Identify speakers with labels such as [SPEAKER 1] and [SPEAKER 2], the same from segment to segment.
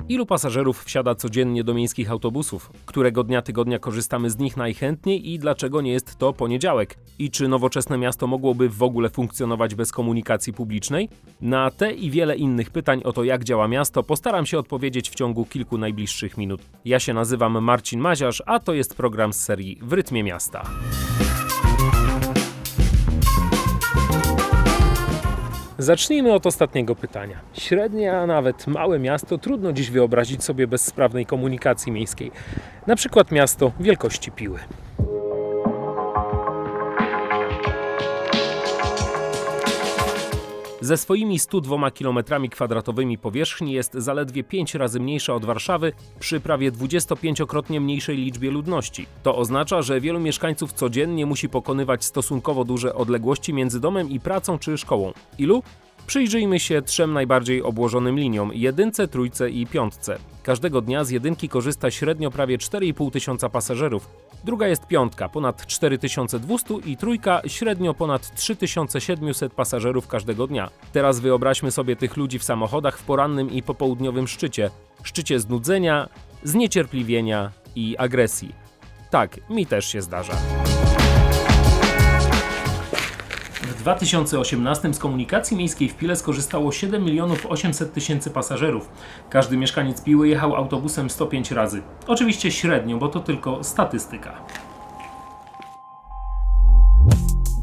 [SPEAKER 1] Ilu pasażerów wsiada codziennie do miejskich autobusów? Którego dnia tygodnia korzystamy z nich najchętniej i dlaczego nie jest to poniedziałek? I czy nowoczesne miasto mogłoby w ogóle funkcjonować bez komunikacji publicznej? Na te i wiele innych pytań o to, jak działa miasto, postaram się odpowiedzieć w ciągu kilku najbliższych minut. Ja się nazywam Marcin Maziarz, a to jest program z serii W rytmie miasta. Zacznijmy od ostatniego pytania. Średnie, a nawet małe miasto trudno dziś wyobrazić sobie bez sprawnej komunikacji miejskiej. Na przykład miasto wielkości Piły. Ze swoimi 102 km² powierzchni jest zaledwie 5 razy mniejsza od Warszawy przy prawie 25-krotnie mniejszej liczbie ludności. To oznacza, że wielu mieszkańców codziennie musi pokonywać stosunkowo duże odległości między domem i pracą czy szkołą. Ilu? Przyjrzyjmy się 3 najbardziej obłożonym liniom: jedynce, trójce i piątce. Każdego dnia z jedynki korzysta średnio prawie 4,5 tysiąca pasażerów. Druga jest piątka, ponad 4200 i trójka średnio ponad 3700 pasażerów każdego dnia. Teraz wyobraźmy sobie tych ludzi w samochodach w porannym i popołudniowym szczycie. Szczycie znudzenia, zniecierpliwienia i agresji. Tak, mi też się zdarza. W 2018 z komunikacji miejskiej w Pile skorzystało 7 800 000 pasażerów. Każdy mieszkaniec Piły jechał autobusem 105 razy. Oczywiście średnio, bo to tylko statystyka.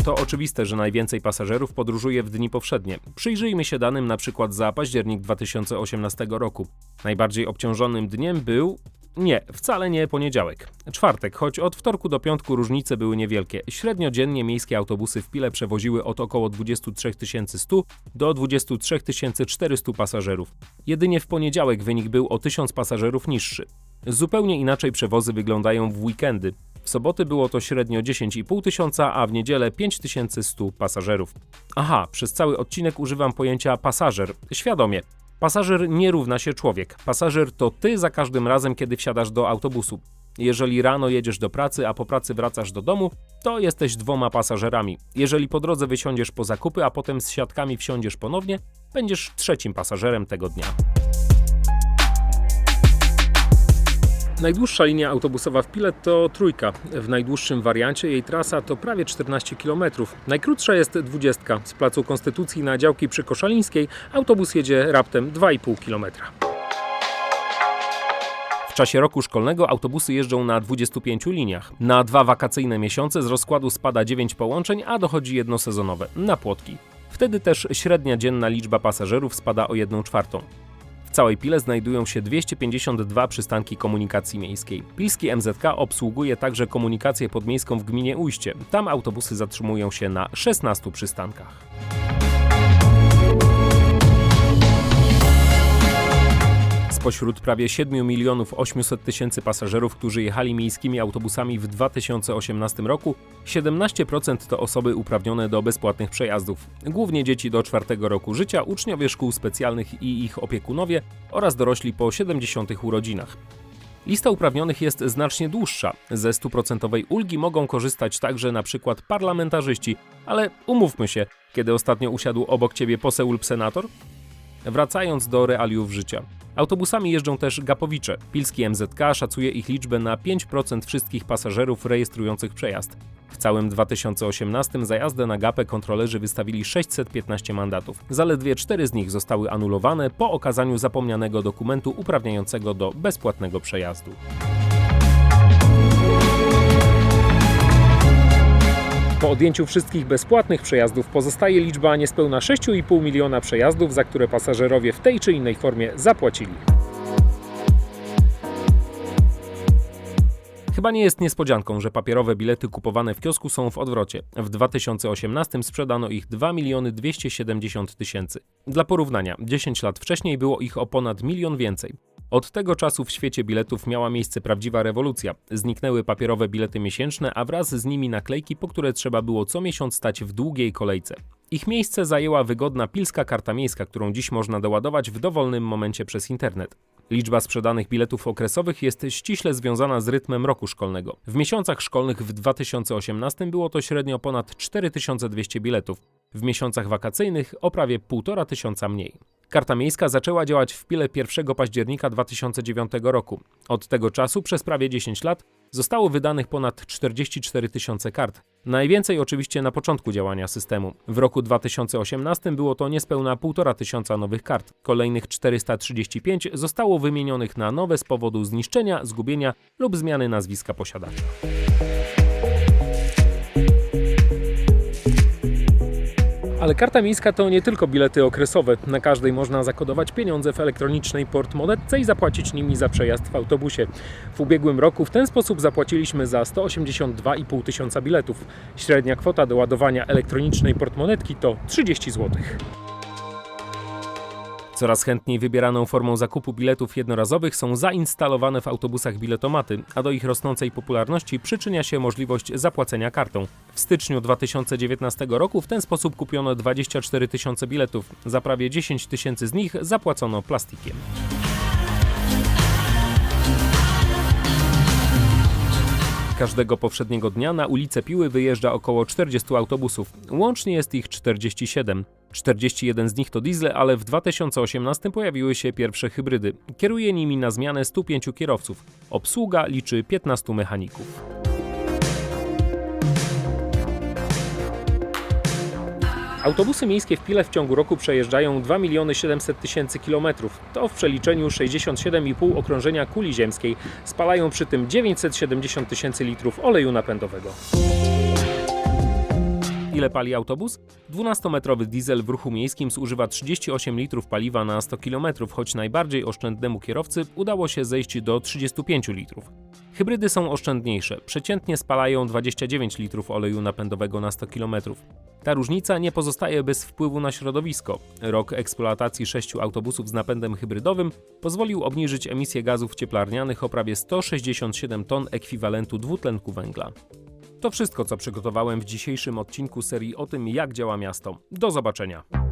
[SPEAKER 1] To oczywiste, że najwięcej pasażerów podróżuje w dni powszednie. Przyjrzyjmy się danym na przykład za październik 2018 roku. Najbardziej obciążonym dniem był... Nie, wcale nie poniedziałek. Czwartek, choć od wtorku do piątku różnice były niewielkie. Średnio dziennie miejskie autobusy w Pile przewoziły od około 23 100 do 23 400 pasażerów. Jedynie w poniedziałek wynik był o 1000 pasażerów niższy. Zupełnie inaczej przewozy wyglądają w weekendy. W soboty było to średnio 10,5 tysiąca, a w niedzielę 5100 pasażerów. Aha, przez cały odcinek używam pojęcia pasażer. Świadomie. Pasażer nie równa się człowiek. Pasażer to ty za każdym razem, kiedy wsiadasz do autobusu. Jeżeli rano jedziesz do pracy, a po pracy wracasz do domu, to jesteś 2 pasażerami. Jeżeli po drodze wysiądziesz po zakupy, a potem z siatkami wsiądziesz ponownie, będziesz 3. pasażerem tego dnia. Najdłuższa linia autobusowa w Pile to trójka. W najdłuższym wariancie jej trasa to prawie 14 km. Najkrótsza jest 20. Z Placu Konstytucji na działki przy Koszalińskiej autobus jedzie raptem 2,5 km. W czasie roku szkolnego autobusy jeżdżą na 25 liniach. Na 2 wakacyjne miesiące z rozkładu spada 9 połączeń, a dochodzi jedno sezonowe, na Płotki. Wtedy też średnia dzienna liczba pasażerów spada o 1/4. W całej Pile znajdują się 252 przystanki komunikacji miejskiej. Pilski MZK obsługuje także komunikację podmiejską w gminie Ujście. Tam autobusy zatrzymują się na 16 przystankach. Spośród prawie 7 800 000 pasażerów, którzy jechali miejskimi autobusami w 2018 roku, 17% to osoby uprawnione do bezpłatnych przejazdów. Głównie dzieci do 4 roku życia, uczniowie szkół specjalnych i ich opiekunowie oraz dorośli po 70 urodzinach. Lista uprawnionych jest znacznie dłuższa. Ze 100% ulgi mogą korzystać także np. parlamentarzyści, ale umówmy się, kiedy ostatnio usiadł obok ciebie poseł lub senator? Wracając do realiów życia. Autobusami jeżdżą też gapowicze. Pilski MZK szacuje ich liczbę na 5% wszystkich pasażerów rejestrujących przejazd. W całym 2018 za jazdę na gapę kontrolerzy wystawili 615 mandatów. Zaledwie 4 z nich zostały anulowane po okazaniu zapomnianego dokumentu uprawniającego do bezpłatnego przejazdu. Po odjęciu wszystkich bezpłatnych przejazdów pozostaje liczba niespełna 6,5 miliona przejazdów, za które pasażerowie w tej czy innej formie zapłacili. Chyba nie jest niespodzianką, że papierowe bilety kupowane w kiosku są w odwrocie. W 2018 sprzedano ich 2 270 000. Dla porównania, 10 lat wcześniej było ich o ponad 1 milion więcej. Od tego czasu w świecie biletów miała miejsce prawdziwa rewolucja. Zniknęły papierowe bilety miesięczne, a wraz z nimi naklejki, po które trzeba było co miesiąc stać w długiej kolejce. Ich miejsce zajęła wygodna pilska karta miejska, którą dziś można doładować w dowolnym momencie przez internet. Liczba sprzedanych biletów okresowych jest ściśle związana z rytmem roku szkolnego. W miesiącach szkolnych w 2018 było to średnio ponad 4200 biletów, w miesiącach wakacyjnych o prawie 1500 mniej. Karta miejska zaczęła działać w Pile 1 października 2009 roku. Od tego czasu przez prawie 10 lat zostało wydanych ponad 44 tysiące kart. Najwięcej oczywiście na początku działania systemu. W roku 2018 było to niespełna 1,5 tysiąca nowych kart. Kolejnych 435 zostało wymienionych na nowe z powodu zniszczenia, zgubienia lub zmiany nazwiska posiadacza. Ale karta miejska to nie tylko bilety okresowe. Na każdej można zakodować pieniądze w elektronicznej portmonetce i zapłacić nimi za przejazd w autobusie. W ubiegłym roku w ten sposób zapłaciliśmy za 182,5 tysiąca biletów. Średnia kwota do ładowania elektronicznej portmonetki to 30 zł. Coraz chętniej wybieraną formą zakupu biletów jednorazowych są zainstalowane w autobusach biletomaty, a do ich rosnącej popularności przyczynia się możliwość zapłacenia kartą. W styczniu 2019 roku w ten sposób kupiono 24 tysiące biletów. Za prawie 10 tysięcy z nich zapłacono plastikiem. Każdego powszedniego dnia na ulicę Piły wyjeżdża około 40 autobusów. Łącznie jest ich 47. 41 z nich to diesle, ale w 2018 pojawiły się pierwsze hybrydy. Kieruje nimi na zmianę 105 kierowców. Obsługa liczy 15 mechaników. Autobusy miejskie w Pile w ciągu roku przejeżdżają 2 700 000 kilometrów. To w przeliczeniu 67,5 okrążenia kuli ziemskiej. Spalają przy tym 970 tysięcy litrów oleju napędowego. Ile pali autobus? 12-metrowy diesel w ruchu miejskim zużywa 38 litrów paliwa na 100 km, choć najbardziej oszczędnemu kierowcy udało się zejść do 35 litrów. Hybrydy są oszczędniejsze. Przeciętnie spalają 29 litrów oleju napędowego na 100 km. Ta różnica nie pozostaje bez wpływu na środowisko. Rok eksploatacji 6 autobusów z napędem hybrydowym pozwolił obniżyć emisję gazów cieplarnianych o prawie 167 ton ekwiwalentu dwutlenku węgla. To wszystko, co przygotowałem w dzisiejszym odcinku serii o tym, jak działa miasto. Do zobaczenia!